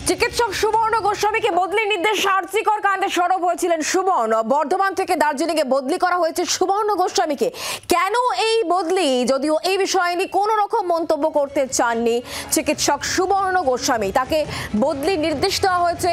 চিকিৎসক সুবর্ণ গোস্বামীকে বদলির নির্দেশ আরজিকর কাণ্ডে সরব হয়েছিলেন সুবর্ণ। বর্ধমান থেকে দার্জিলিং এ বদলি করা হয়েছে সুবর্ণ গোস্বামীকে। কেন এই বদলি, যদিও এই বিষয়ে নিয়ে কোনো রকম মন্তব্য করতে চাননি চিকিৎসক সুবর্ণ গোস্বামী। তাকে বদলির নির্দেশ দেওয়া হয়েছে।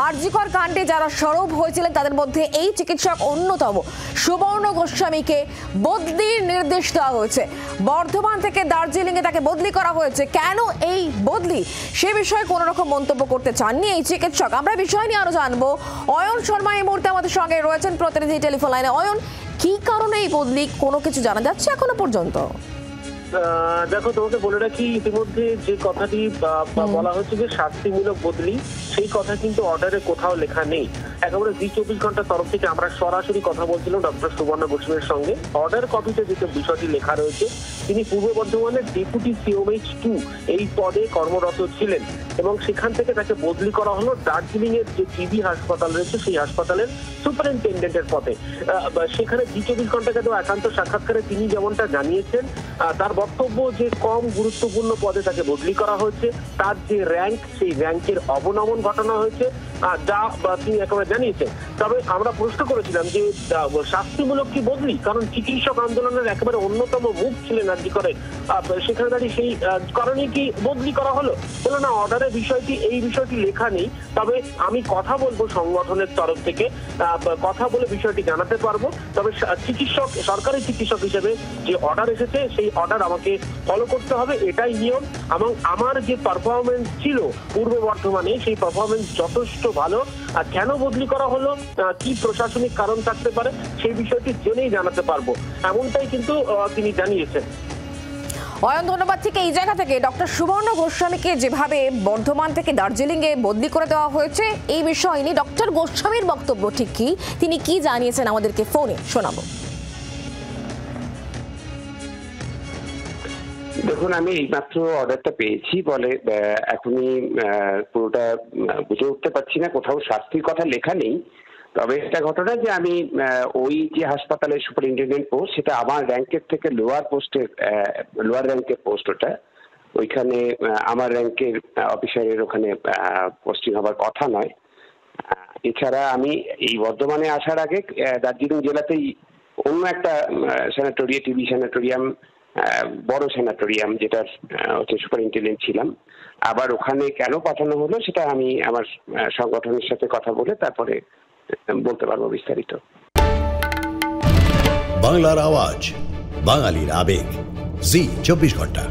আরজিকর কাণ্ডে যারা সরব হয়েছিলেন তাদের মধ্যে এই চিকিৎসক অন্যতম। সুবর্ণ গোস্বামীকে বদলির নির্দেশ দেওয়া হয়েছে। বর্ধমান থেকে দার্জিলিং এ তাকে বদলি করা হয়েছে। কেন এই বদলি, সে বিষয়ে কোনো রকম মন্তব্য করতে চাননি এই চিকিৎসক। আমরা বিষয় নিয়ে আরো জানবো। অয়ন শর্মা এই মুহূর্তে আমাদের সঙ্গে রয়েছেন প্রতিনিধি টেলিফোন লাইনে। অয়ন, কি কারণে এই বদলি, কোনো কিছু জানা যাচ্ছে এখনো পর্যন্ত? দেখো, তোমাকে বলে রাখি, ইতিমধ্যে যে কথাটি বলা হচ্ছে যে শাস্তিমূলক বদলি, সেই কথা কিন্তু অর্ডারে কোথাও লেখা নেই। একেবারে জি24 ঘন্টার তরফ থেকে আমরা সরাসরি কথা বলছিলাম ডক্টর সুবর্ণ গোস্বামীর সঙ্গে। অর্ডার কপিতে যে বিষয়টি লেখা রয়েছে, তিনি পূর্ব বর্ধমানের ডেপুটি CMH2 এই পদে কর্মরত ছিলেন এবং সেখান থেকে তাকে বদলি করা হলো দার্জিলিং এর যে টিবি হাসপাতাল রয়েছে সেই হাসপাতালের সুপারিনটেন্ডেন্টের পদে। সেখানে জি24 ঘন্টাকে দেওয়া একান্ত সাক্ষাৎকারে তিনি যেমনটা জানিয়েছেন, তার বক্তব্য যে কম গুরুত্বপূর্ণ পদে তাকে বদলি করা হয়েছে, তার যে র্যাঙ্ক সেই র্যাঙ্কের অবনমন ঘটানো হয়েছে, যা তিনি একেবারে জানিয়েছেন। তবে আমরা প্রশ্ন করেছিলাম যে শাস্তিমূলক কি বদলি, কারণ চিকিৎসক আন্দোলনের একেবারে অন্যতম মুখ ছিলেন আরজি করে, সেখানে দাঁড়িয়ে সেই কারণে কি বদলি করা হলো? বলো না, অর্ডারের বিষয়টি, এই বিষয়টি লেখা নেই। তবে আমি কথা বলবো সংগঠনের তরফ থেকে, কথা বলে বিষয়টি জানাতে পারবো। তবে চিকিৎসক, সরকারি চিকিৎসক হিসেবে যে অর্ডার এসেছে সেই অর্ডার আমাকে ফলো করতে হবে, এটাই নিয়ম। এবং আমার যে পারফরমেন্স ছিল পূর্ব বর্ধমানে, সেই পারফরমেন্স যথেষ্ট ভালো। আর কেন বদলি করা হলো, কি প্রশাসনিক কারণ থাকতে পারে, সেই বিষয়টি জেনেই জানাতে পারবো, এমনটাই কিন্তু তিনি জানিয়েছেন। অয়ন, ধন্যবাদ। ঠিক এই জায়গা থেকে ডক্টর সুবর্ণ গোস্বামীকে যেভাবে বর্ধমান থেকে দার্জিলিং এ বদলি করে দেওয়া হয়েছে, এই বিষয় নিয়ে ডক্টর গোস্বামীর বক্তব্য ঠিক কি, তিনি কি জানিয়েছেন আমাদেরকে ফোনে শোনাবো। দেখুন, আমি এইমাত্র অর্ডারটা পেয়েছি বলে এখনই পুরোটা বুঝে উঠতে পারছি না, কোথাও শাস্তির কথা লেখা নেই। তবে একটা ঘটনা যে আমি ওই যে হাসপাতালের সুপারিনটেন্ডেন্ট পোস্ট, সেটা আমার র্যাঙ্কের থেকে লোয়ার র্যাঙ্কের পোস্ট। ওটা ওইখানে আমার র্যাঙ্কের অফিসারের ওখানে পোস্টিং হবার কথা নয়। এছাড়া আমি এই বর্ধমানে আসার আগে দার্জিলিং জেলাতেই অন্য একটা টিবি স্যানাটোরিয়াম, বড় স্যানাটোরিয়াম, যেটার হচ্ছে সুপারিনটেন্ডেন্ট ছিলাম। আবার ওখানে কেন পাঠানো হলো সেটা আমি আমার সংগঠনের সাথে কথা বলে তারপরে বলতে পারবো বিস্তারিত। বাংলার আওয়াজ, বাঙালির আবেগ, জি 24 ঘন্টা।